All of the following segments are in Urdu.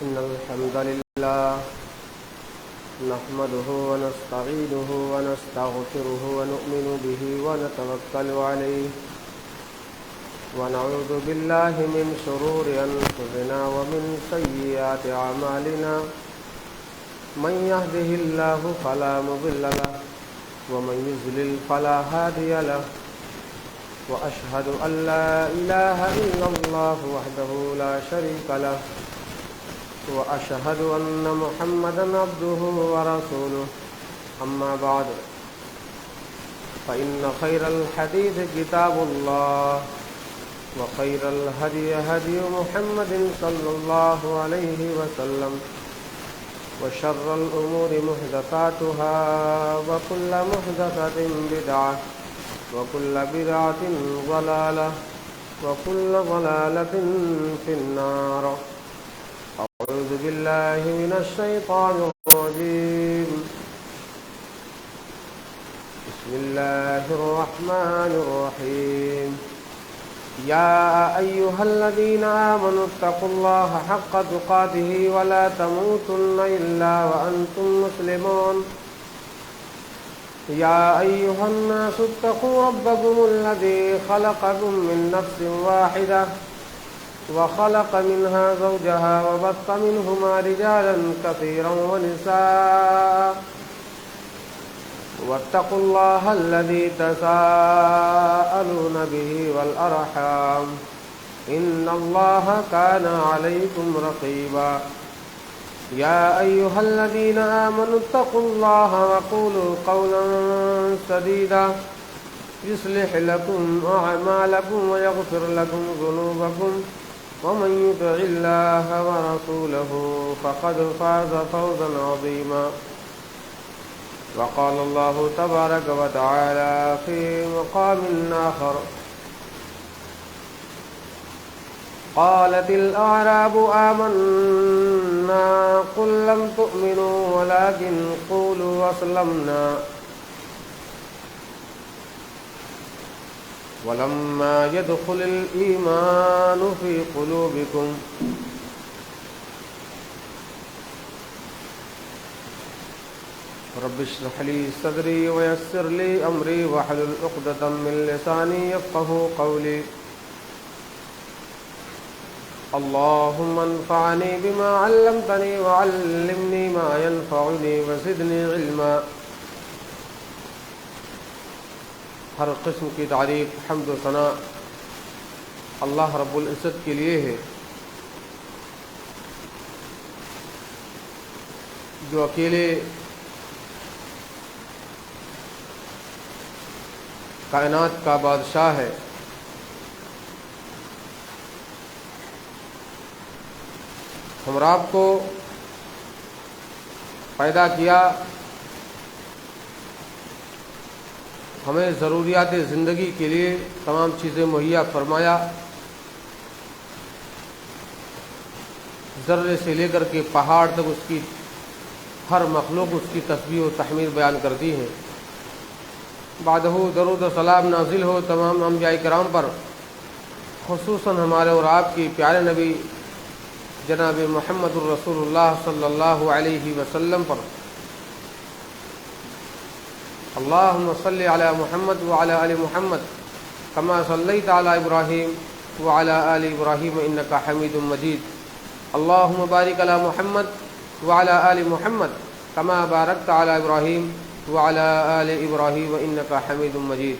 إن الحمد لله نحمده ونستعينه ونستغفره ونؤمن به ونتوكل عليه ونعوذ بالله من شرور أنفسنا ومن سيئات أعمالنا من يهده الله فلا مضل له ومن يضلل فلا هادي له وأشهد أن لا إله إلا الله وحده لا شريك له وأشهد أن محمدا عبده ورسوله أما بعد فإن خير الحديث كتاب الله وخير الهدي هدي محمد صلى الله عليه وسلم وشر الأمور محدثاتها وكل محدثة بدعة وكل بدعة ضلالة وكل ضلالة في النار. أعوذ بالله من الشيطان الرجيم. بسم الله الرحمن الرحيم. يا أيها الذين آمنوا اتقوا الله حق تقاته ولا تموتن إلا وأنتم مسلمون. يا أيها الناس اتقوا ربكم الذي خلقكم من نفس واحدة وخلق منها زوجها وبث منهما رجالا كثيرا ونساء واتقوا الله الذي تساءلون به والأرحام إن الله كان عليكم رقيبا. يا أيها الذين آمنوا اتقوا الله وقولوا قولا سديدا يصلح لكم أعمالكم ويغفر لكم ذنوبكم ومن يطع الله ورسوله فقد فاز فوزا عظيما. وقال الله تبارك وتعالى في مقام آخر: قالت الأعراب آمنا قل لم تؤمنوا ولكن قولوا أسلمنا ولما يدخل الإيمان في قلوبكم رب اشرح لي صدري ويسر لي أمري واحلل عقدة من لساني يفقهوا قولي. اللهم انفعني بما علمتني وعلمني ما ينفعني وزدني علما. ہر قسم کی تعریف، حمد و ثنا اللہ رب العزت کے لیے ہے، جو اکیلے کائنات کا بادشاہ ہے. ہم آپ کو پیدا کیا، ہمیں ضروریات زندگی کے لیے تمام چیزیں مہیا فرمایا. ذرے سے لے کر کے پہاڑ تک اس کی ہر مخلوق اس کی تسبیح و تحمید بیان کرتی ہے. بعدہ درود و سلام نازل ہو تمام انبیاء کرام پر، خصوصاً ہمارے اور آپ کی پیارے نبی جناب محمد الرسول اللہ صلی اللہ علیہ وسلم پر. اللہم صلی علی محمد وعلی آل محمد کما صلیت علی ابراہیم وعلی آل ابراہیم انک حمید مجید. اللہم بارک علی محمد وعلی آل محمد کما بارکت علی ابراہیم وعلی آل ابراہیم انک حمید مجید.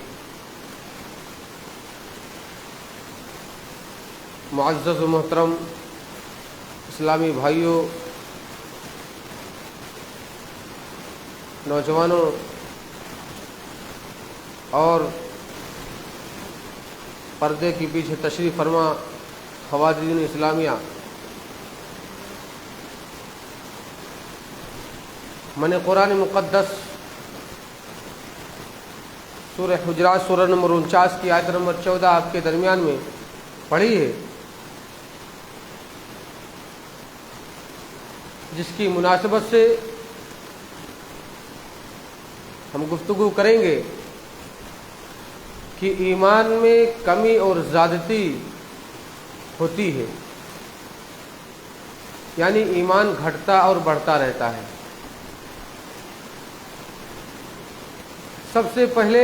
معزز و محترم اسلامی بھائیوں، نوجوانوں اور پردے کے پیچھے تشریف فرما خواتین اسلامیہ، میں نے قرآن مقدس سورہ حجرات سورہ نمبر 49 کی آیت نمبر 14 آپ کے درمیان میں پڑھی ہے، جس کی مناسبت سے ہم گفتگو کریں گے کہ ایمان میں کمی اور زیادتی ہوتی ہے. یعنی ایمان گھٹتا اور بڑھتا رہتا ہے۔ سب سے پہلے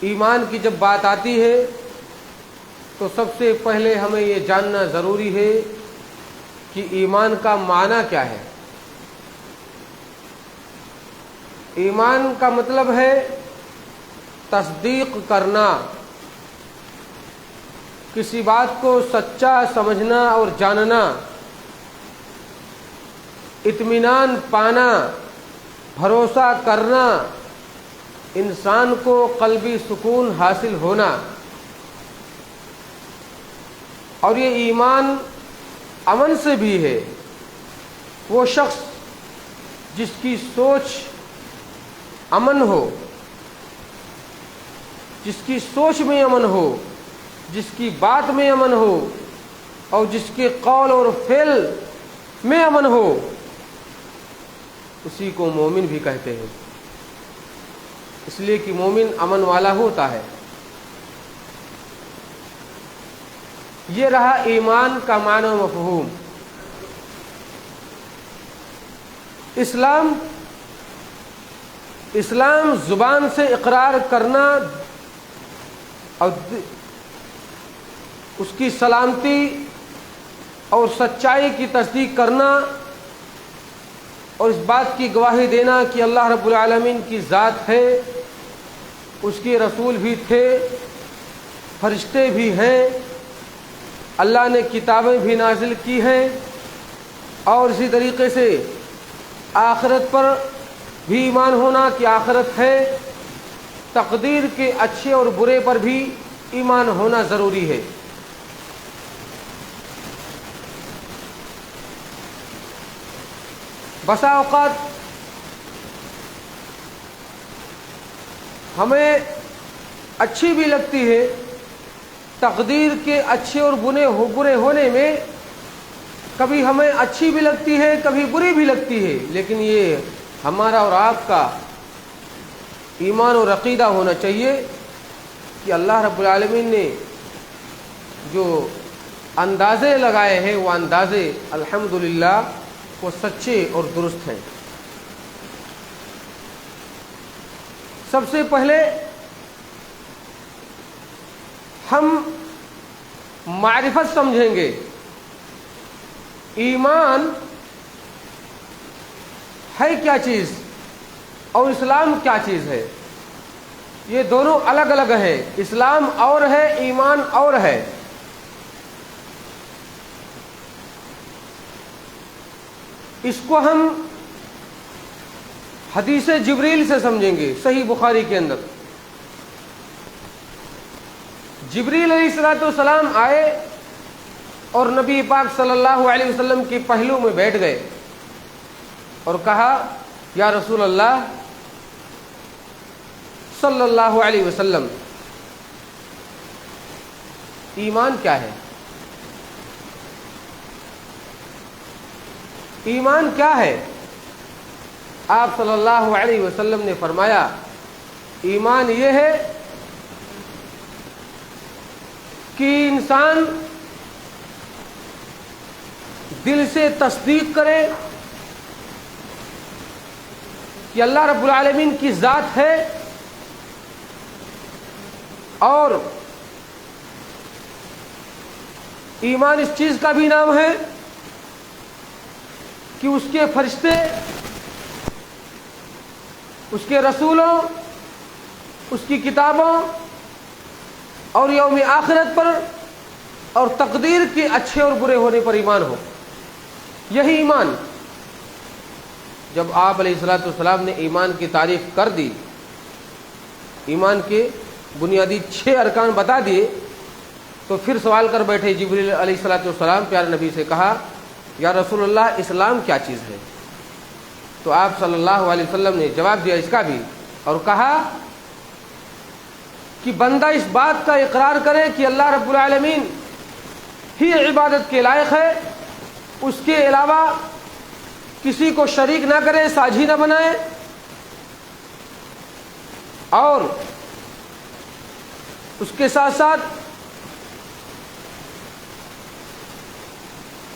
ایمان کی جب بات آتی ہے تو سب سے پہلے ہمیں یہ جاننا ضروری ہے کہ ایمان کا معنی کیا ہے۔ ایمان کا مطلب ہے تصدیق کرنا، کسی بات کو سچا سمجھنا اور جاننا، اطمینان پانا، بھروسہ کرنا، انسان کو قلبی سکون حاصل ہونا۔ اور یہ ایمان امن سے بھی ہے۔ وہ شخص جس کی سوچ امن ہو، جس کی سوچ میں امن ہو، جس کی بات میں امن ہو، اور جس کے قول اور فعل میں امن ہو، اسی کو مومن بھی کہتے ہیں، اس لیے کہ مومن امن والا ہوتا ہے۔ یہ رہا ایمان کا معنی و مفہوم۔ اسلام زبان سے اقرار کرنا اور اس کی سلامتی اور سچائی کی تصدیق کرنا اور اس بات کی گواہی دینا کہ اللہ رب العالمین کی ذات ہے، اس کے رسول بھی تھے، فرشتے بھی ہیں، اللہ نے کتابیں بھی نازل کی ہیں، اور اسی طریقے سے آخرت پر بھی ایمان ہونا کہ آخرت ہے، تقدیر کے اچھے اور برے پر بھی ایمان ہونا ضروری ہے۔ بسا اوقات ہمیں اچھی بھی لگتی ہے، تقدیر کے اچھے اور برے ہونے میں کبھی ہمیں اچھی بھی لگتی ہے، کبھی بری بھی لگتی ہے، لیکن یہ ہمارا اور آپ کا ایمان اور عقیدہ ہونا چاہیے کہ اللہ رب العالمین نے جو اندازے لگائے ہیں وہ اندازے الحمدللہ وہ سچے اور درست ہیں۔ سب سے پہلے ہم معرفت سمجھیں گے، ایمان ہے کیا چیز اور اسلام کیا چیز ہے۔ یہ دونوں الگ الگ ہیں، اسلام اور ہے، ایمان اور ہے۔ اس کو ہم حدیث جبریل سے سمجھیں گے۔ صحیح بخاری کے اندر جبریل علیہ السلام آئے اور نبی پاک صلی اللہ علیہ وسلم کے پہلو میں بیٹھ گئے اور کہا، یا رسول اللہ صلی اللہ علیہ وسلم، ایمان کیا ہے؟ ایمان کیا ہے؟ آپ صلی اللہ علیہ وسلم نے فرمایا، ایمان یہ ہے کہ انسان دل سے تصدیق کرے کہ اللہ رب العالمین کی ذات ہے، اور ایمان اس چیز کا بھی نام ہے کہ اس کے فرشتے، اس کے رسولوں، اس کی کتابوں اور یوم آخرت پر اور تقدیر کے اچھے اور برے ہونے پر ایمان ہو۔ یہی ایمان۔ جب آپ علیہ الصلوۃ والسلام نے ایمان کی تعریف کر دی، ایمان کے بنیادی 6 ارکان بتا دیے، تو پھر سوال کر بیٹھے جبریل علیہ الصلوۃ والسلام، پیارے نبی سے کہا، یا رسول اللہ اسلام کیا چیز ہے؟ تو آپ صلی اللہ علیہ وسلم نے جواب دیا اس کا بھی، اور کہا کہ بندہ اس بات کا اقرار کرے کہ اللہ رب العالمین ہی عبادت کے لائق ہے، اس کے علاوہ کسی کو شریک نہ کرے، ساجھی نہ بنائے، اور اس کے ساتھ ساتھ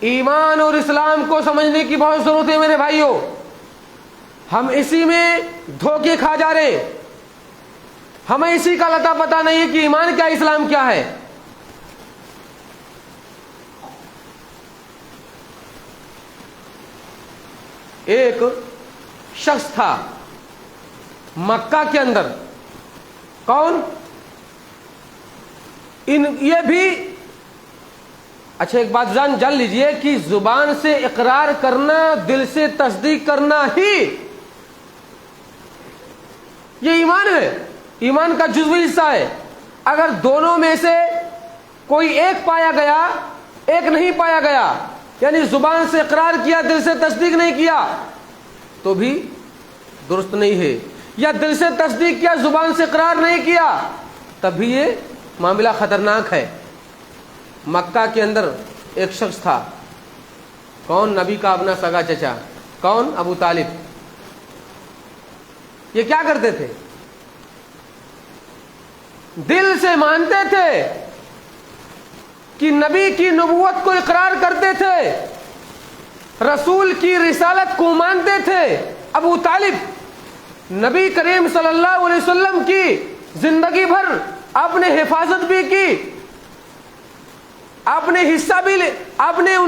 ایمان اور اسلام کو سمجھنے کی بہت ضرورت ہے میرے بھائیوں. ہم اسی میں دھوکے کھا جا رہے ہیں. ہمیں اسی کا لتا پتا نہیں ہے کہ ایمان کیا اسلام کیا ہے. ایک شخص تھا مکہ کے اندر. کون؟ یہ بھی اچھا ایک بات جان لیجئے کہ زبان سے اقرار کرنا، دل سے تصدیق کرنا ہی یہ ایمان ہے، ایمان کا جزوی حصہ ہے. اگر دونوں میں سے کوئی ایک پایا گیا، ایک نہیں پایا گیا، یعنی زبان سے اقرار کیا دل سے تصدیق نہیں کیا، تو بھی درست نہیں ہے. یا دل سے تصدیق کیا زبان سے اقرار نہیں کیا، تب بھی یہ معاملہ خطرناک ہے. مکہ کے اندر ایک شخص تھا. کون؟ نبی کا اپنا سگا چچا. کون؟ ابو طالب. یہ کیا کرتے تھے؟ دل سے مانتے تھے کہ نبی کی نبوت کو اقرار کرتے تھے، رسول کی رسالت کو مانتے تھے. ابو طالب نبی کریم صلی اللہ علیہ وسلم کی زندگی بھر آپ نے حفاظت بھی کی، آپ نے حصہ بھی لے، آپ علیہ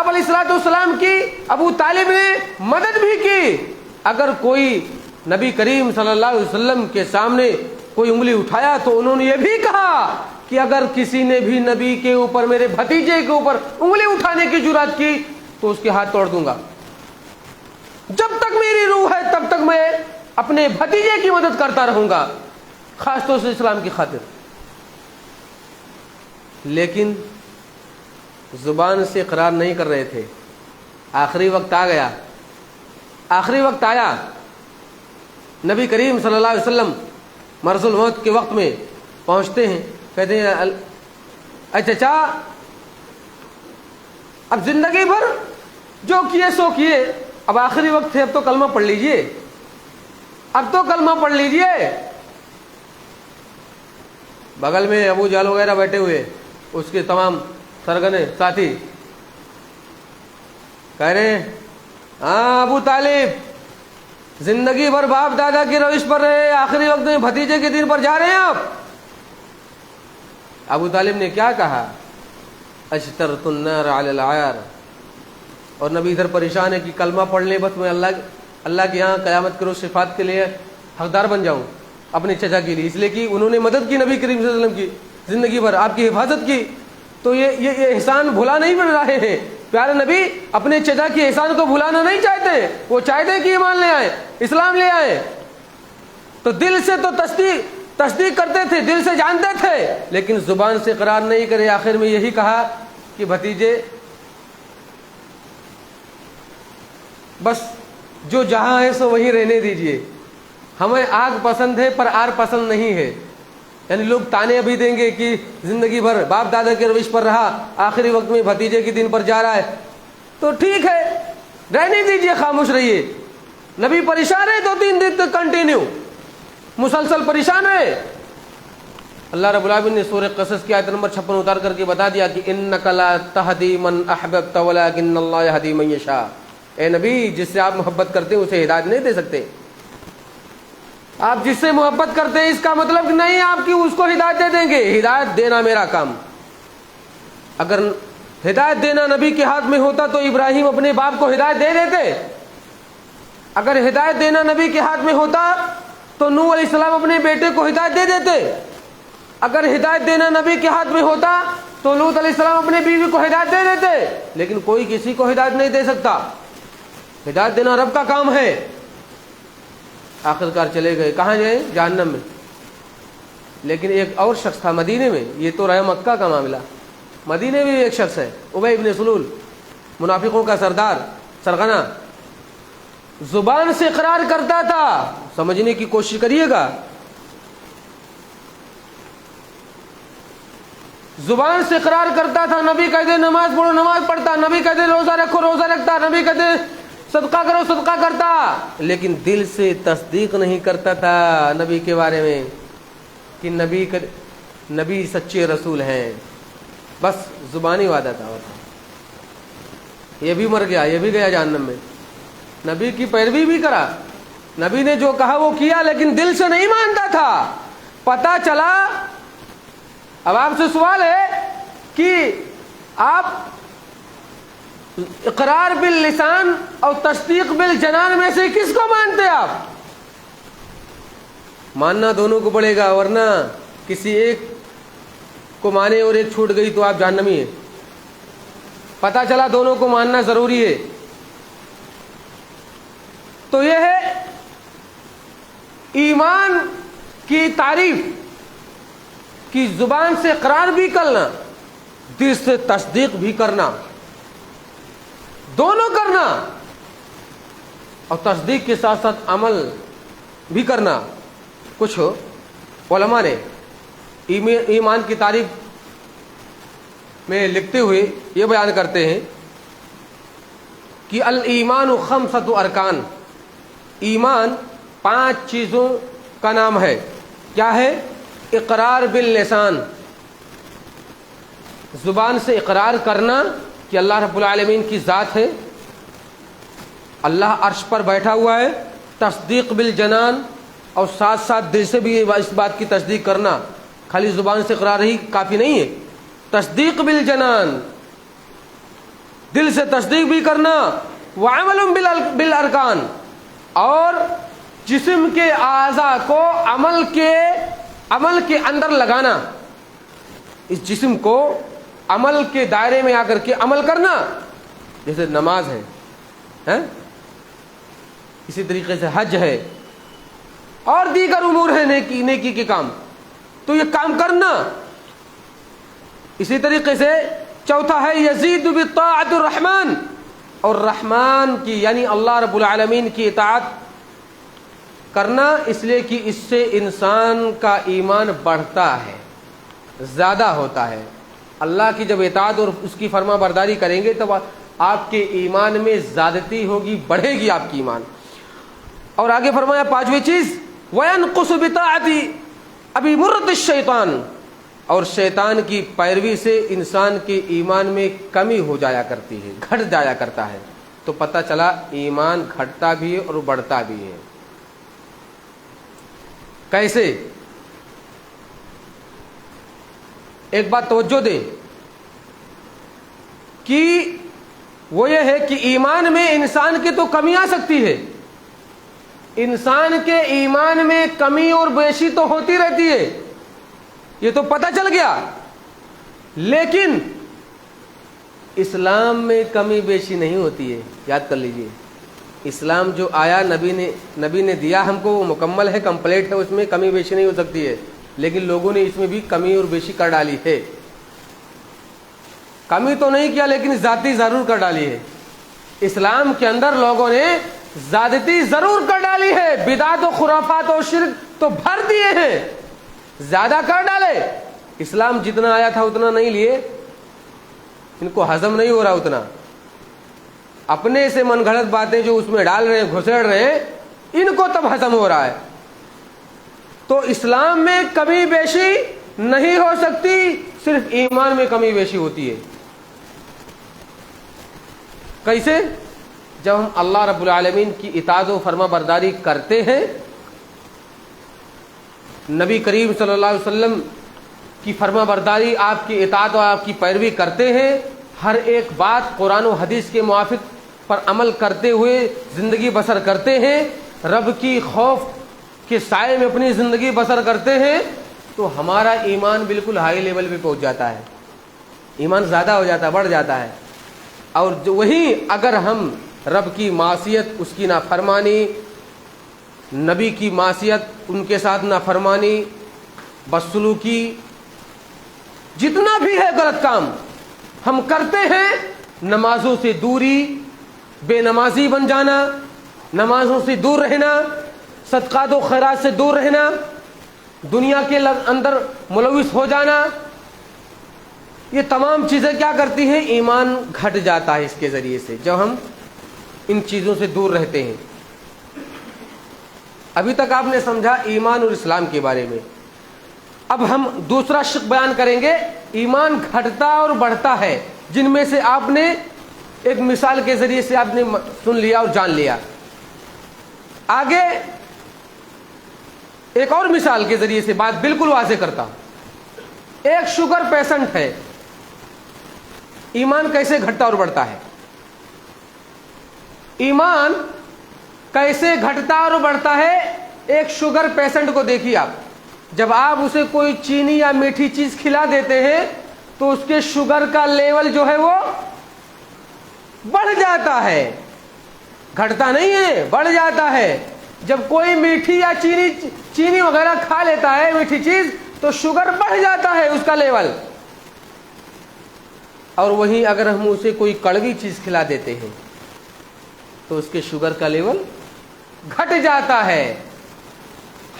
الصلوۃ والسلام کی ابو طالب نے مدد بھی کی. اگر کوئی نبی کریم صلی اللہ علیہ وسلم کے سامنے کوئی انگلی اٹھایا تو انہوں نے یہ بھی کہا کہ اگر کسی نے بھی نبی کے اوپر، میرے بھتیجے کے اوپر انگلی اٹھانے کی جرات کی تو اس کے ہاتھ توڑ دوں گا. جب تک میری روح ہے تب تک میں اپنے بھتیجے کی مدد کرتا رہوں گا، خاص طور سے اسلام کی خاطر. لیکن زبان سے اقرار نہیں کر رہے تھے. آخری وقت آ گیا، آخری وقت آیا. نبی کریم صلی اللہ علیہ وسلم مرض الموت کے وقت میں پہنچتے ہیں. کہتے ہیں اے چچا، اب زندگی بھر جو کیے سو کیے، اب آخری وقت ہے، اب تو کلمہ پڑھ لیجئے، اب تو کلمہ پڑھ لیجئے. بغل میں ابو جہل وغیرہ بیٹھے ہوئے، اس کے تمام سرگنے ساتھی کہہ رہے ہیں ہاں ابو طالب زندگی بھر باپ دادا کی روش پر رہے، آخری وقت میں بھتیجے کے دین پر جا رہے ہیں آپ. ابو طالب نے کیا کہا؟ اشترت النار علی العیار. اور نبی ادھر پریشان ہے کہ کلمہ پڑھ لیں، بس میں اللہ کے یہاں قیامت کے روز شفاعت کے لیے حقدار بن جاؤں اپنے چچا کے لیے، اس لیے کہ انہوں نے مدد کی نبی کریم صلی اللہ علیہ وسلم کی زندگی بھر، آپ کی حفاظت کی. تو یہ احسان بھلا نہیں بن رہے ہیں. پیارے نبی اپنے چچا کے احسان کو بھلانا نہیں چاہتے، وہ چاہتے کہ ایمان لے آئے، اسلام لے آئے. تو دل سے تو تصدیق کرتے تھے، دل سے جانتے تھے، لیکن زبان سے اقرار نہیں کرے. آخر میں یہی کہا کہ بھتیجے بس جو جہاں ہے سو وہیں رہنے دیجئے، ہمیں آگ پسند ہے پر آر پسند نہیں ہے. یعنی لوگ تانے ابھی دیں گے کہ زندگی بھر باپ دادا کے روش پر رہا، آخری وقت میں بھتیجے کے دین پر جا رہا ہے، تو ٹھیک ہے رہنے دیجئے، خاموش رہیے. نبی پریشان ہے 2-3 دن تک کنٹینیو مسلسل پریشان ہے. اللہ رب العالمین نے سورہ قصص کی آیت نمبر 56 اتار کر کے بتا دیا کہ انک لا تہدی من احببت ولکن اللہ یہدی من یشاء. اے نبی جس سے آپ محبت کرتے ہیں اسے ہدایت نہیں دے سکتے. آپ جس سے محبت کرتے ہیں اس کا مطلب نہیں آپ کی اس کو ہدایت دے دیں گے. ہدایت دینا میرا کام. اگر ہدایت دینا نبی کے ہاتھ میں ہوتا تو ابراہیم اپنے باپ کو ہدایت دے دیتے. اگر ہدایت دینا نبی کے ہاتھ میں ہوتا تو نوح علیہ السلام اپنے بیٹے کو ہدایت دے دیتے. اگر ہدایت دینا نبی کے ہاتھ میں ہوتا تو لوط علیہ السلام اپنے بیوی کو ہدایت دے دیتے. لیکن کوئی کسی کو ہدایت نہیں دے سکتا. ہدایت دینا رب کا کام ہے. آخرکار چلے گئے کہاں گئے؟ جہنم میں. لیکن ایک اور شخص تھا مدینے میں. یہ تو رہا مکہ کا معاملہ. مدینے میں ایک شخص ہے ابی بن سلول، منافقوں کا سردار، سرغنہ. زبان سے اقرار کرتا تھا. سمجھنے کی کوشش کریے گا. زبان سے اقرار کرتا تھا. نبی کہتے نماز پڑھو نماز پڑھتا، نبی کہتے روزہ رکھو روزہ رکھتا، نبی کہتے صدقہ کرو صدقہ کرتا. لیکن دل سے تصدیق نہیں کرتا تھا نبی کے بارے میں کہ نبی سچے رسول ہیں. بس زبانی وعدہ تھا. یہ بھی مر گیا، یہ بھی گیا جہنم میں. نبی کی پیروی بھی کرا، نبی نے جو کہا وہ کیا، لیکن دل سے نہیں مانتا تھا. پتہ چلا. اب آپ سے سوال ہے کہ آپ اقرار باللسان اور تصدیق بالجنان میں سے کس کو مانتے؟ آپ ماننا دونوں کو پڑے گا، ورنہ کسی ایک کو مانے اور ایک چھوٹ گئی تو آپ جہنمی ہیں. پتہ چلا دونوں کو ماننا ضروری ہے. تو یہ ہے ایمان کی تعریف کہ زبان سے اقرار بھی کرنا، دل سے تصدیق بھی کرنا، دونوں کرنا، اور تصدیق کے ساتھ ساتھ عمل بھی کرنا. کچھ علماء نے ایمان کی تعریف میں لکھتے ہوئے یہ بیان کرتے ہیں کہ الایمان خمسۃ ارکان، ایمان 5 چیزوں کا نام ہے. کیا ہے؟ اقرار باللسان، زبان سے اقرار کرنا کہ اللہ رب العالمین کی ذات ہے، اللہ عرش پر بیٹھا ہوا ہے. تصدیق بالجنان، اور ساتھ ساتھ دل سے بھی اس بات کی تصدیق کرنا، خالی زبان سے اقرار ہی کافی نہیں ہے. تصدیق بالجنان، دل سے تصدیق بھی کرنا. وعمل بالارکان، اور جسم کے اعضاء کو عمل کے اندر لگانا، اس جسم کو عمل کے دائرے میں آ کر کے عمل کرنا. جیسے نماز ہے، اسی طریقے سے حج ہے، اور دیگر امور ہیں نیکی کے کام، تو یہ کام کرنا. اسی طریقے سے چوتھا ہے یزید بطاعت الرحمن، اور رحمان کی یعنی اللہ رب العالمین کی اطاعت کرنا، اس لیے کہ اس سے انسان کا ایمان بڑھتا ہے، زیادہ ہوتا ہے. اللہ کی جب اطاعت اور اس کی فرما برداری کریں گے تو آپ کے ایمان میں زیادتی ہوگی، بڑھے گی آپ کی ایمان. اور آگے فرمایا 5ویں چیز وَيَنْقُصُ بِطَاعَتِ أَبِي مُرَّةِ الشَّيْطَانِ، اور شیطان کی پیروی سے انسان کے ایمان میں کمی ہو جایا کرتی ہے، گھٹ جایا کرتا ہے. تو پتہ چلا ایمان گھٹتا بھی ہے اور بڑھتا بھی ہے. کیسے؟ ایک بات توجہ دیں کہ وہ یہ ہے کہ ایمان میں انسان کی تو کمی آ سکتی ہے، انسان کے ایمان میں کمی اور بیشی تو ہوتی رہتی ہے، یہ تو پتہ چل گیا. لیکن اسلام میں کمی بیشی نہیں ہوتی ہے. یاد کر لیجئے، اسلام جو آیا نبی نے دیا ہم کو، وہ مکمل ہے، کمپلیٹ ہے، اس میں کمی بیشی نہیں ہو سکتی ہے. لیکن لوگوں نے اس میں بھی کمی اور بیشی کر ڈالی ہے. کمی تو نہیں کیا لیکن زیادتی ضرور کر ڈالی ہے. اسلام کے اندر لوگوں نے زیادتی ضرور کر ڈالی ہے، بدعت و خرافات و شرک تو بھر دیے ہیں، زیادہ کر ڈالے. اسلام جتنا آیا تھا اتنا نہیں لیے، ان کو ہضم نہیں ہو رہا اتنا. اپنے سے من گھڑت باتیں جو اس میں ڈال رہے ہیں، گھسیڑ رہے ہیں، ان کو تب ہضم ہو رہا ہے. تو اسلام میں کمی بیشی نہیں ہو سکتی، صرف ایمان میں کمی بیشی ہوتی ہے. کیسے؟ جب ہم اللہ رب العالمین کی اطاعت و فرما برداری کرتے ہیں، نبی کریم صلی اللہ علیہ وسلم کی فرما برداری، آپ کی اطاعت و آپ کی پیروی کرتے ہیں، ہر ایک بات قرآن و حدیث کے موافق پر عمل کرتے ہوئے زندگی بسر کرتے ہیں، رب کی خوف کے سائے میں اپنی زندگی بسر کرتے ہیں، تو ہمارا ایمان بالکل ہائی لیول پہ پہنچ جاتا ہے، ایمان زیادہ ہو جاتا ہے، بڑھ جاتا ہے. اور وہیں اگر ہم رب کی معصیت، اس کی نافرمانی، نبی کی معصیت، ان کے ساتھ نافرمانی، بدسلوکی، جتنا بھی ہے غلط کام ہم کرتے ہیں، نمازوں سے دوری، بے نمازی بن جانا، نمازوں سے دور رہنا، صدقات و خیرات سے دور رہنا، دنیا کے اندر ملوث ہو جانا، یہ تمام چیزیں کیا کرتی ہیں؟ ایمان گھٹ جاتا ہے اس کے ذریعے سے، جب ہم ان چیزوں سے دور رہتے ہیں. ابھی تک آپ نے سمجھا ایمان اور اسلام کے بارے میں. اب ہم دوسرا شق بیان کریں گے، ایمان گھٹتا اور بڑھتا ہے، جن میں سے آپ نے ایک مثال کے ذریعے سے آپ نے سن لیا اور جان لیا. آگے ایک اور مثال کے ذریعے سے بات بالکل واضح کرتا ہوں. ایک شوگر پیشنٹ ہے, ایمان کیسے گھٹتا اور بڑھتا ہے؟ ایمان کیسے گھٹتا اور بڑھتا ہے؟ ایک شوگر پیشنٹ کو دیکھیے آپ, جب آپ اسے کوئی چینی یا میٹھی چیز کھلا دیتے ہیں تو اس کے شوگر کا لیول جو ہے وہ بڑھ جاتا ہے, گھٹتا نہیں ہے, بڑھ جاتا ہے. جب کوئی میٹھی یا چینی وغیرہ کھا لیتا ہے, میٹھی چیز, تو شوگر بڑھ جاتا ہے اس کا لیول. اور وہیں اگر ہم اسے کوئی کڑوی چیز کھلا دیتے ہیں تو اس کے شوگر کا لیول گھٹ جاتا ہے.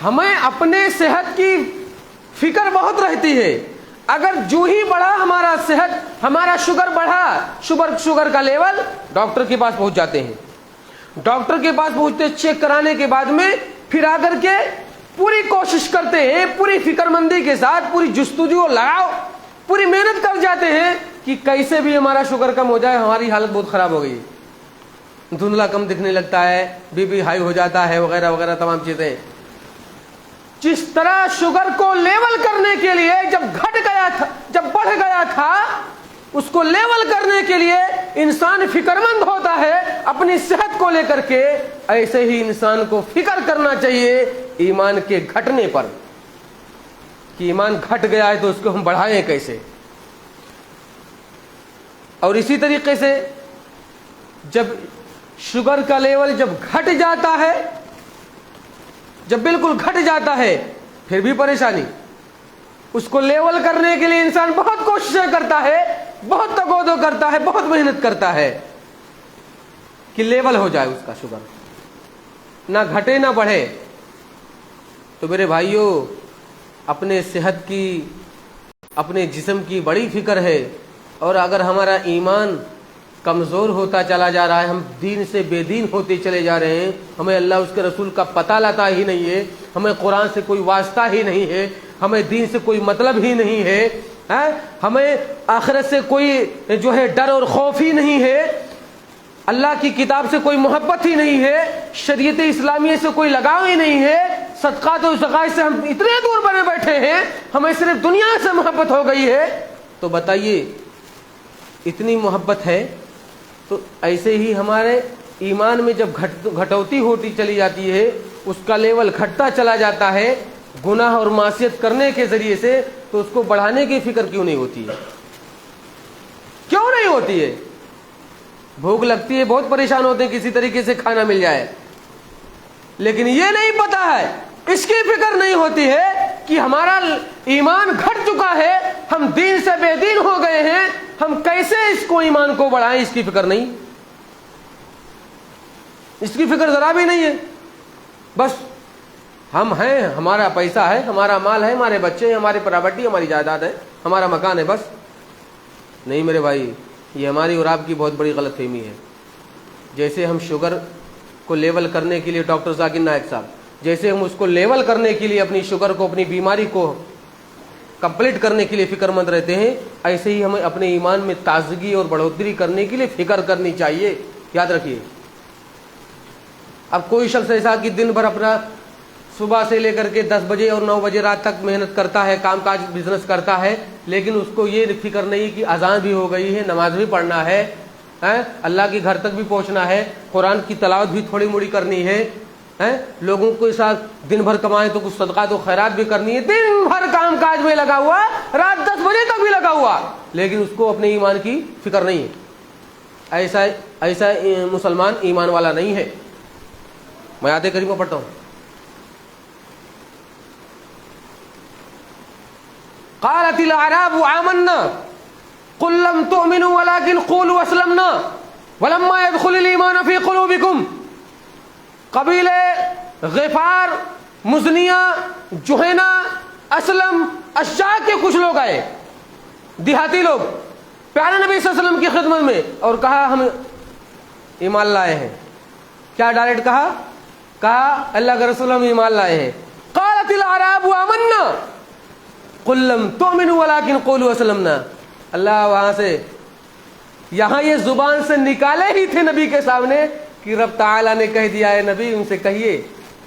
ہمیں اپنے صحت کی فکر بہت رہتی ہے. اگر جو ہی بڑھا ہمارا صحت, ہمارا شوگر بڑھا, شوگر کا لیول, ڈاکٹر کے پاس پہنچ جاتے ہیں. ڈاکٹر کے پاس پہنچتے, چیک کرانے کے بعد میں پھر آ کر کے پوری کوشش کرتے ہیں, پوری فکر مندی کے ساتھ, پوری جستجو لگاؤ, پوری محنت کر جاتے ہیں کہ کیسے بھی ہمارا شوگر کم ہو جائے. ہماری حالت بہت خراب ہو گئی, دھندلا کم دکھنے لگتا ہے, بی پی ہائی ہو جاتا ہے, وغیرہ وغیرہ تمام چیزیں. جس طرح شوگر کو لیول کرنے کے لیے جب گھٹ گیا تھا, جب بڑھ گیا تھا, اس کو لیول کرنے کے لیے انسان فکر مند ہوتا ہے اپنی صحت کو لے کر کے, ایسے ہی انسان کو فکر کرنا چاہیے ایمان کے گھٹنے پر کہ ایمان گھٹ گیا ہے تو اس کو ہم بڑھائیں کیسے. اور اسی طریقے سے جب شوگر کا لیول جب گھٹ جاتا ہے, جب بالکل گھٹ جاتا ہے, پھر بھی پریشانی. اس کو لیول کرنے کے لیے انسان بہت کوششیں کرتا ہے, بہت تگودو کرتا ہے, بہت محنت کرتا ہے کہ لیول ہو جائے اس کا شوگر, نہ گھٹے نہ بڑھے. تو میرے بھائیوں, اپنے صحت کی, اپنے جسم کی بڑی فکر ہے. اور اگر ہمارا ایمان کمزور ہوتا چلا جا رہا ہے, ہم دین سے بے دین ہوتے چلے جا رہے ہیں, ہمیں اللہ اس کے رسول کا پتہ لاتا ہی نہیں ہے, ہمیں قرآن سے کوئی واسطہ ہی نہیں ہے, ہمیں دین سے کوئی مطلب ہی نہیں ہے, ہمیں آخرت سے کوئی جو ہے ڈر اور خوف ہی نہیں ہے, اللہ کی کتاب سے کوئی محبت ہی نہیں ہے, شریعت اسلامیہ سے کوئی لگاؤ ہی نہیں ہے, صدقات و زکات سے ہم اتنے دور بنے بیٹھے ہیں, ہمیں صرف دنیا سے محبت ہو گئی ہے. تو بتائیے, اتنی محبت ہے تو ایسے ہی ہمارے ایمان میں جب گھٹوتی ہوتی چلی جاتی ہے, اس کا لیول گھٹتا چلا جاتا ہے گناہ اور معصیت کرنے کے ذریعے سے, تو اس کو بڑھانے کی فکر کیوں نہیں ہوتی ہے؟ کیوں نہیں ہوتی ہے؟ بھوک لگتی ہے, بہت پریشان ہوتے ہیں کسی طریقے سے کھانا مل جائے, لیکن یہ نہیں پتا ہے, اس کی فکر نہیں ہوتی ہے کہ ہمارا ایمان گھٹ چکا ہے, ہم دین سے بے دین ہو گئے ہیں, ہم کیسے اس کو ایمان کو بڑھائیں, اس کی فکر نہیں, اس کی فکر ذرا بھی نہیں ہے. بس ہم ہیں, ہمارا پیسہ ہے, ہمارا مال ہے, ہمارے بچے ہیں, ہماری پراپرٹی, ہماری جائیداد ہے, ہمارا مکان ہے, بس. نہیں میرے بھائی, یہ ہماری اور آپ کی بہت بڑی غلط فہمی ہے. جیسے ہم شوگر کو لیول کرنے کے لیے, ڈاکٹر ذاکر نائک صاحب, جیسے ہم اس کو لیول کرنے کے لیے اپنی شوگر کو, اپنی بیماری کو کمپلیٹ کرنے کے لیے فکر مند رہتے ہیں, ایسے ہی ہمیں اپنے ایمان میں تازگی اور بڑھوتری کرنے کے لیے فکر کرنی چاہیے. یاد رکھیے, اب کوئی شخص ایسا کہ دن بھر اپنا صبح سے لے کر کے 10 بجے اور 9 بجے رات تک محنت کرتا ہے, کام کاج بزنس کرتا ہے, لیکن اس کو یہ فکر نہیں کہ اذان بھی ہو گئی ہے, نماز بھی پڑھنا ہے, اللہ کے گھر تک بھی پہنچنا ہے, قرآن کی تلاوت بھی تھوڑی موڑی کرنی ہے, لوگوں کے ساتھ دن بھر کمائے تو کچھ صدقات و خیرات بھی کرنی ہے, دن بھر کام کاج میں لگا ہوا, رات 10 بجے تک بھی لگا ہوا, لیکن اس کو اپنے ایمان کی فکر نہیں ہے. ایسا مسلمان ایمان والا نہیں ہے. میں آیت کریمہ پڑھتا ہوں. قالت الاعراب آمنا قل لم تؤمنوا ولكن قولوا اسلمنا ولما يدخل الايمان في قلوبكم. قبیلے غفار, مزنیہ, جوہینہ, اسلم, اشجاع کے کچھ لوگ آئے, دیہاتی لوگ, پیارے نبی صلی اللہ علیہ وسلم کی خدمت میں, اور کہا ہم ایمان لائے ہیں. کیا ڈائریکٹ کہا اللہ کے رسول ہم ایمان لائے ہیں. قالت الاعراب آمنا قل لم تؤمنوا ولكن قولوا اسلمنا. اللہ وہاں سے یہاں یہ زبان سے نکالے ہی تھے نبی کے سامنے کہ رب تعالیٰ نے کہہ دیا ہے نبی ان سے کہیے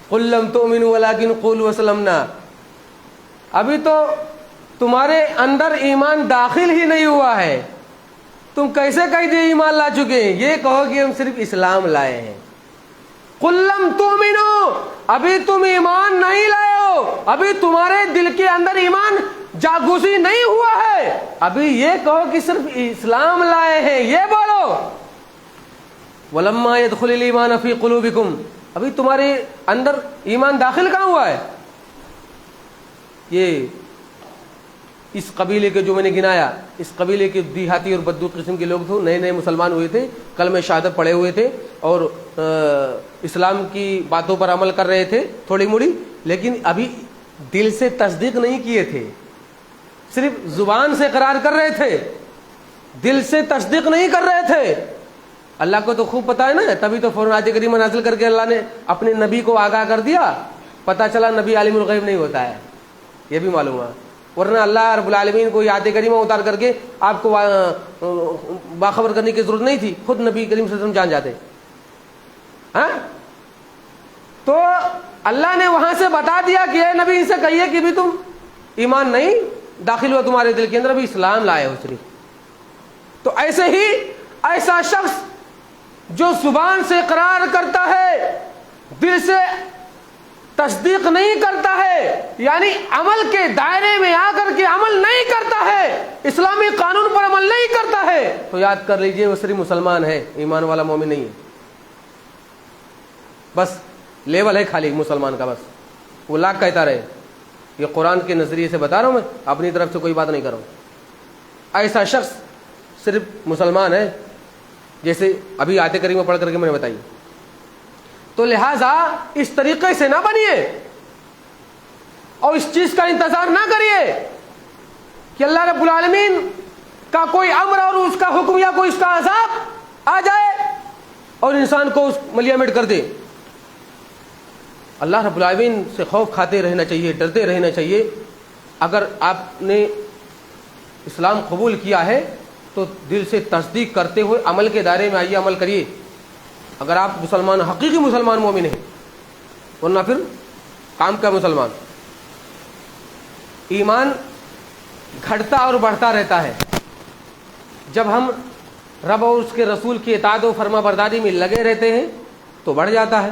قل لم تؤمنوا ولکن قولوا اسلمنا، ابھی تو تمہارے اندر ایمان داخل ہی نہیں ہوا ہے، تم کیسے کہہ دیے ایمان لا چکے ہیں؟ یہ کہو کہ ہم صرف اسلام لائے ہیں۔ قل لم تؤمنوا، ابھی تم ایمان نہیں لائے ہو، ابھی تمہارے دل کے اندر ایمان جاگوزی نہیں ہوا ہے، ابھی یہ کہو کہ صرف اسلام لائے ہیں، یہ بولو۔ وَلَمَّا يَدْخُلِ الْإِيمَانَ فِي قُلُوبِكُمْ، ابھی تمہارے اندر ایمان داخل کہاں ہوا ہے؟ یہ اس قبیلے کے جو میں نے گنایا، اس قبیلے کے دیہاتی اور بدو قسم کے لوگ تھے، نئے نئے مسلمان ہوئے تھے، کلمہ شہادت پڑھے ہوئے تھے اور اسلام کی باتوں پر عمل کر رہے تھے تھوڑی موڑی، لیکن ابھی دل سے تصدیق نہیں کیے تھے، صرف زبان سے اقرار کر رہے تھے، دل سے تصدیق نہیں کر رہے تھے۔ اللہ کو تو خوب پتا ہے نا، تبھی تو فوراً آیت کریمہ نازل کر کے اللہ نے اپنے نبی کو آگاہ کر دیا، پتہ چلا نبی عالم الغیب نہیں ہوتا ہے، یہ بھی معلوم ہے، ورنہ اللہ رب العالمین کو آیت کریمہ اتار کر کے آپ کو باخبر کرنے کی ضرورت نہیں تھی، خود نبی کریم صلی اللہ علیہ وسلم جان جاتے۔ ہاں تو اللہ نے وہاں سے بتا دیا کہ اے نبی ان سے کہیے کہ بھی تم ایمان نہیں داخل ہوا تمہارے دل کے اندر، ابھی اسلام لائے ہو صرف۔ تو ایسے ہی ایسا شخص جو زبان سے اقرار کرتا ہے، دل سے تصدیق نہیں کرتا ہے، یعنی عمل کے دائرے میں آ کر کے عمل نہیں کرتا ہے، اسلامی قانون پر عمل نہیں کرتا ہے، تو یاد کر لیجئے وہ صرف مسلمان ہے، ایمان والا مومن نہیں ہے، بس لیول ہے خالی مسلمان کا، بس وہ لاکھ کہتا رہے۔ یہ قرآن کے نظریے سے بتا رہا ہوں، میں اپنی طرف سے کوئی بات نہیں کر رہا ہوں۔ ایسا شخص صرف مسلمان ہے، جیسے ابھی آیت کریمہ پڑھ کر کے میں نے بتائی۔ تو لہٰذا اس طریقے سے نہ بنیے اور اس چیز کا انتظار نہ کریے کہ اللہ رب العالمین کا کوئی امر اور اس کا حکم یا کوئی اس کا عذاب آ جائے اور انسان کو اس ملیامٹ کر دے۔ اللہ رب العالمین سے خوف کھاتے رہنا چاہیے، ڈرتے رہنا چاہیے۔ اگر آپ نے اسلام قبول کیا ہے تو دل سے تصدیق کرتے ہوئے عمل کے دائرے میں آئیے، عمل کریے، اگر آپ مسلمان حقیقی مسلمان مومن ہیں، ورنہ پھر کام کا مسلمان۔ ایمان گھٹتا اور بڑھتا رہتا ہے جب ہم رب اور اس کے رسول کی اطاعت و فرما برداری میں لگے رہتے ہیں تو بڑھ جاتا ہے،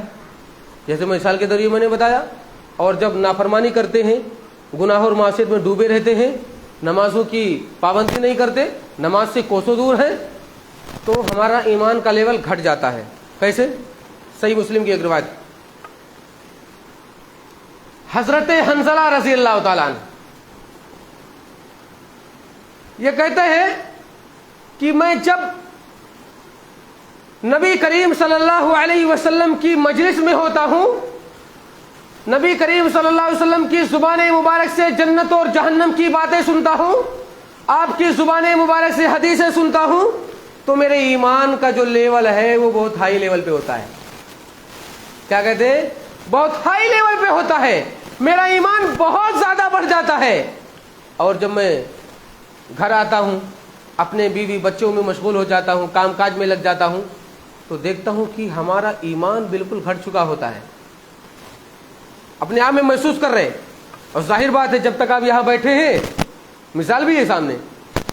جیسے مثال کے ذریعے میں نے بتایا، اور جب نافرمانی کرتے ہیں، گناہ اور معصیت میں ڈوبے رہتے ہیں، نمازوں کی پابندی نہیں کرتے، نماز سے کوسوں دور ہیں، تو ہمارا ایمان کا لیول گھٹ جاتا ہے۔ کیسے؟ صحیح مسلم کی ایک روایت، حضرت حنظلہ رضی اللہ تعالیٰ عنہ یہ کہتے ہیں کہ میں جب نبی کریم صلی اللہ علیہ وسلم کی مجلس میں ہوتا ہوں، نبی کریم صلی اللہ علیہ وسلم کی زبان مبارک سے جنت اور جہنم کی باتیں سنتا ہوں، آپ کی زبان مبارک سے حدیثیں سنتا ہوں، تو میرے ایمان کا جو لیول ہے وہ بہت ہائی لیول پہ ہوتا ہے۔ کیا کہتے ہیں؟ بہت ہائی لیول پہ ہوتا ہے، میرا ایمان بہت زیادہ بڑھ جاتا ہے۔ اور جب میں گھر آتا ہوں، اپنے بیوی بچوں میں مشغول ہو جاتا ہوں، کام کاج میں لگ جاتا ہوں، تو دیکھتا ہوں کہ ہمارا ایمان بالکل گھٹ چکا ہوتا ہے، اپنے آپ میں محسوس کر رہے ہیں۔ اور ظاہر بات ہے جب تک آپ یہاں بیٹھے ہیں، مثال بھی ہے سامنے،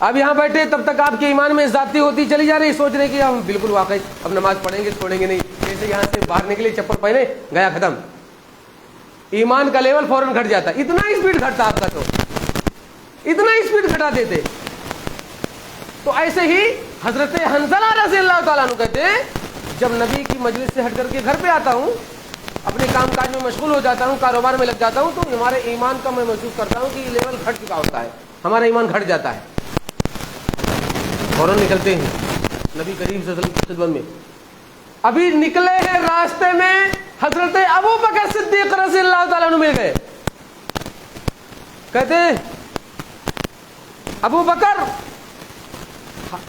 آپ یہاں بیٹھے تب تک آپ کے ایمان میں زیادتی ہوتی چلی جا رہی، سوچ رہے کہ ہم بالکل واقعی اب نماز پڑھیں گے چھوڑیں گے نہیں، جیسے یہاں سے باہر نکلے چپل پہنے گیا ختم، ایمان کا لیول فوراً گھٹ جاتا ہے۔ اتنا اسپیڈ گھٹتا آپ کا، تو اتنا اسپیڈ گھٹا دیتے۔ تو ایسے ہی حضرت حنظلہ رضی اللہ تعالیٰ عنہ کہتے ہیں جب نبی کی مجلس سے ہٹ کر کے گھر پہ آتا ہوں، اپنے کام کاج میں مشغول ہو جاتا ہوں، کاروبار میں لگ جاتا ہوں، تو ہمارے ایمان کا میں محسوس کرتا ہوں کہ یہ لیول گھٹ چکا ہوتا ہے، ہمارا ایمان گھٹ جاتا ہے۔ فوراً نکلتے ہیں نبی کریم صلی اللہ علیہ وسلم کی خدمت میں، ابھی نکلے ہیں راستے میں حضرت ابو بکر صدیق رضی اللہ تعالیٰ عنہ مل گئے، کہتے ہیں ابو بکر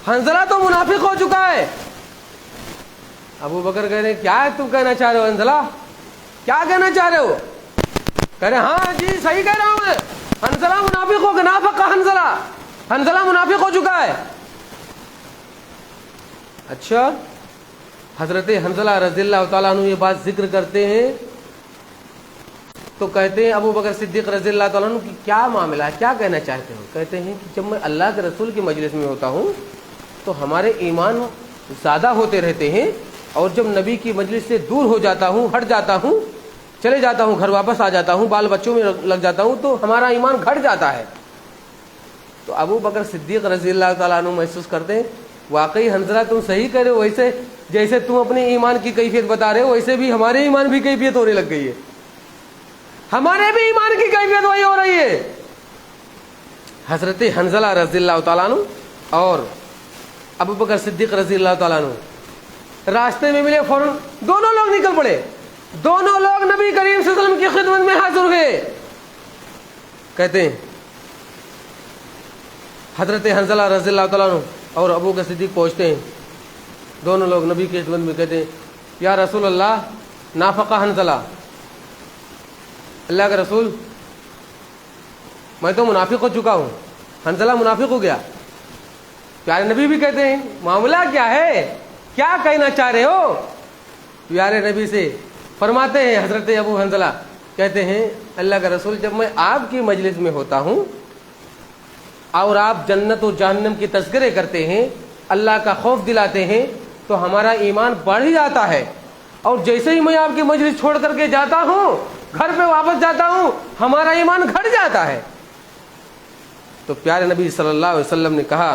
حنظلہ تو منافق ہو چکا ہے۔ ابو بکر کہہ رہے ہیں کیا ہے تم کہنا چاہ رہے ہو حنظلہ، کیا کہنا چاہ رہے ہو؟ کہہ رہے ہاں جی صحیح کہہ رہا ہوں میں، حنظلہ منافق ہو گیا، نافق حنظلہ، حنظلہ منافق ہو چکا ہے۔ اچھا، حضرت حنظلہ رضی اللہ تعالیٰ عنہ یہ بات ذکر کرتے ہیں تو کہتے ہیں ابو بکر صدیق رضی اللہ تعالیٰ عنہ کی کیا معاملہ ہے، کیا کہنا چاہتے ہو؟ کہتے ہیں کہ جب میں اللہ کے رسول کی مجلس میں ہوتا ہوں تو ہمارے ایمان زیادہ ہوتے رہتے ہیں، اور جب نبی کی مجلس سے دور ہو جاتا ہوں، ہٹ جاتا ہوں، چلے جاتا ہوں، گھر واپس آ جاتا ہوں، بال بچوں میں لگ جاتا ہوں تو ہمارا ایمان گھٹ جاتا ہے۔ تو ابو بکر صدیق رضی اللہ تعالیٰ عنہ محسوس کرتے ہیں واقعی حنظلہ تم صحیح کہہ رہے ہو، ویسے جیسے تم اپنے ایمان کی کیفیت بتا رہے ہو ویسے بھی ہمارے ایمان بھی کیفیت ہونے لگ گئی ہے، ہمارے بھی ایمان کی کیفیت وہی ہو رہی ہے۔ حضرت حنظلہ رضی اللہ تعالیٰ عنہ اور ابو بکر صدیق رضی اللہ تعالیٰ عنہ راستے میں ملے، فوراً دونوں لوگ نکل پڑے، دونوں لوگ نبی کریم صلی اللہ علیہ وسلم کی خدمت میں حاضر ہوئے۔ کہتے ہیں حضرت حنظلہ رضی اللہ تعالیٰ عنہ اور ابو بکر صدیق پہنچتے ہیں، دونوں لوگ نبی کی خدمت میں کہتے ہیں یا رسول اللہ نافقہ حنظلہ، اللہ کے رسول میں تو منافق ہو چکا ہوں، حنظلہ منافق ہو گیا۔ پیارے نبی بھی کہتے ہیں معاملہ کیا ہے، کیا کہنا چاہ رہے ہو؟ پیارے نبی سے فرماتے ہیں حضرت ابو حنظلہ کہتے ہیں اللہ کا رسول جب میں آپ کی مجلس میں ہوتا ہوں اور آپ جنت و جہنم کی تذکرے کرتے ہیں، اللہ کا خوف دلاتے ہیں تو ہمارا ایمان بڑھ ہی جاتا ہے، اور جیسے ہی میں آپ کی مجلس چھوڑ کر کے جاتا ہوں، گھر پہ واپس جاتا ہوں، ہمارا ایمان گھٹ جاتا ہے۔ تو پیارے نبی صلی اللہ علیہ وسلم نے کہا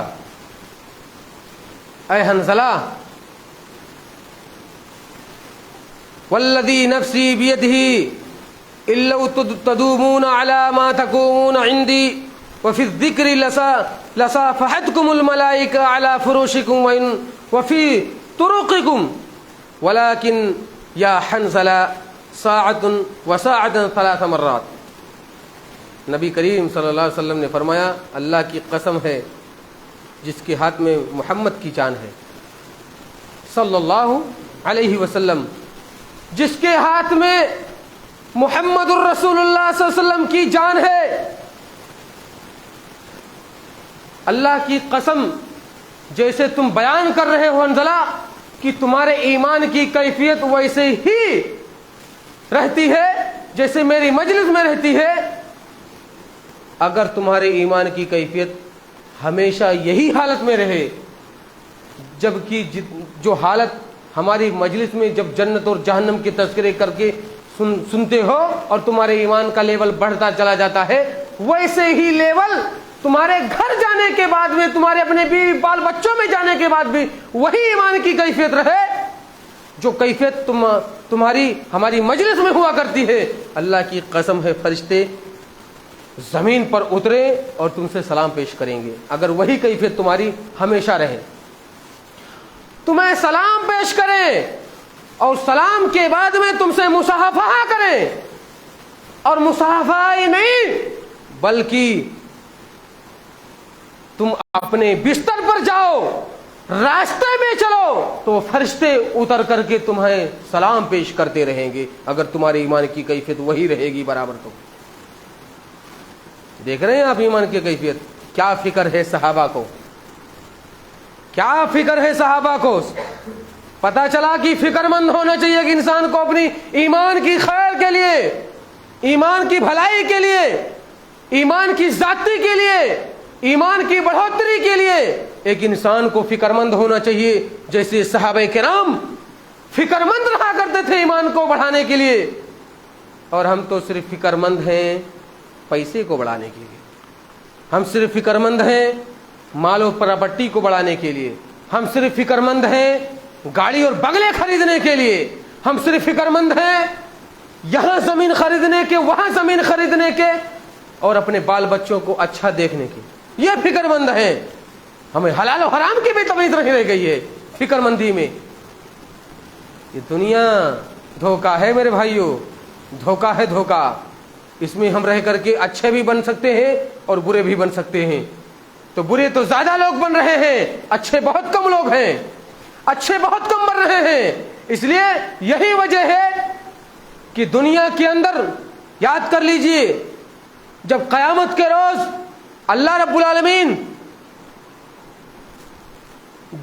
اے حنظلہ والذی نفسی بیدہ الا تدومون علی ما تقومون عندی وفی الذکر لصافحتکم الملائکہ علی فروشکم وفی طرقکم ولکن یا حنظلہ ساعۃ وساعۃ ثلاث مرات۔ نبی کریم صلی اللہ علیہ وسلم نے فرمایا اللہ کی قسم ہے جس کے ہاتھ میں محمد کی جان ہے صلی اللہ علیہ وسلم، جس کے ہاتھ میں محمد الرسول اللہ صلی اللہ علیہ وسلم کی جان ہے، اللہ کی قسم جیسے تم بیان کر رہے ہو حنظلہ کہ تمہارے ایمان کی کیفیت ویسے ہی رہتی ہے جیسے میری مجلس میں رہتی ہے، اگر تمہارے ایمان کی کیفیت ہمیشہ یہی حالت میں رہے، جبکہ جو حالت ہماری مجلس میں جب جنت اور جہنم کے تذکرے کر کے سنتے ہو اور تمہارے ایمان کا لیول بڑھتا چلا جاتا ہے، ویسے ہی لیول تمہارے گھر جانے کے بعد میں، تمہارے اپنے بیوی بال بچوں میں جانے کے بعد بھی وہی ایمان کی کیفیت رہے جو کیفیت تمہاری ہماری مجلس میں ہوا کرتی ہے۔ اللہ کی قسم ہے فرشتے زمین پر اترے اور تم سے سلام پیش کریں گے اگر وہی کیفیت تمہاری ہمیشہ رہے، تمہیں سلام پیش کریں اور سلام کے بعد میں تم سے مصافحہ کریں، اور مصافحہ ہی نہیں بلکہ تم اپنے بستر پر جاؤ، راستے میں چلو تو فرشتے اتر کر کے تمہیں سلام پیش کرتے رہیں گے اگر تمہاری ایمان کی کیفیت وہی رہے گی برابر۔ تو دیکھ رہے ہیں آپ ایمان کی کیفیت، کیا فکر ہے صحابہ کو، کیا فکر ہے صحابہ کو۔ پتا چلا کہ فکر مند ہونا چاہیے کہ انسان کو اپنی ایمان کی خیر کے لیے، ایمان کی بھلائی کے لیے، ایمان کی ذاتی کے لیے، ایمان کی بڑھوتری کے لیے ایک انسان کو فکر مند ہونا چاہیے، جیسے صحابہ کرام فکر مند رہا کرتے تھے ایمان کو بڑھانے کے لیے، اور ہم تو صرف فکر مند ہیں پیسے کو بڑھانے کے لیے، ہم صرف فکر مند ہیں مال و پراپرٹی کو بڑھانے کے لیے، ہم صرف فکر مند ہیں گاڑی اور بنگلے خریدنے کے لیے، ہم صرف فکر مند ہیں یہاں زمین خریدنے کے، وہاں زمین خریدنے کے، اور اپنے بال بچوں کو اچھا دیکھنے کے، یہ فکر مند ہیں۔ ہمیں حلال و حرام کی بھی تمیز نہیں رہ گئی ہے فکر مندی میں۔ یہ دنیا دھوکہ ہے میرے بھائیوں، دھوکہ ہے دھوکہ، اس میں ہم رہ کر کے اچھے بھی بن سکتے ہیں اور برے بھی بن سکتے ہیں، تو برے تو زیادہ لوگ بن رہے ہیں، اچھے بہت کم لوگ ہیں، اچھے بہت کم بن رہے ہیں۔ اس لیے یہی وجہ ہے کہ دنیا کے اندر یاد کر لیجئے جب قیامت کے روز اللہ رب العالمین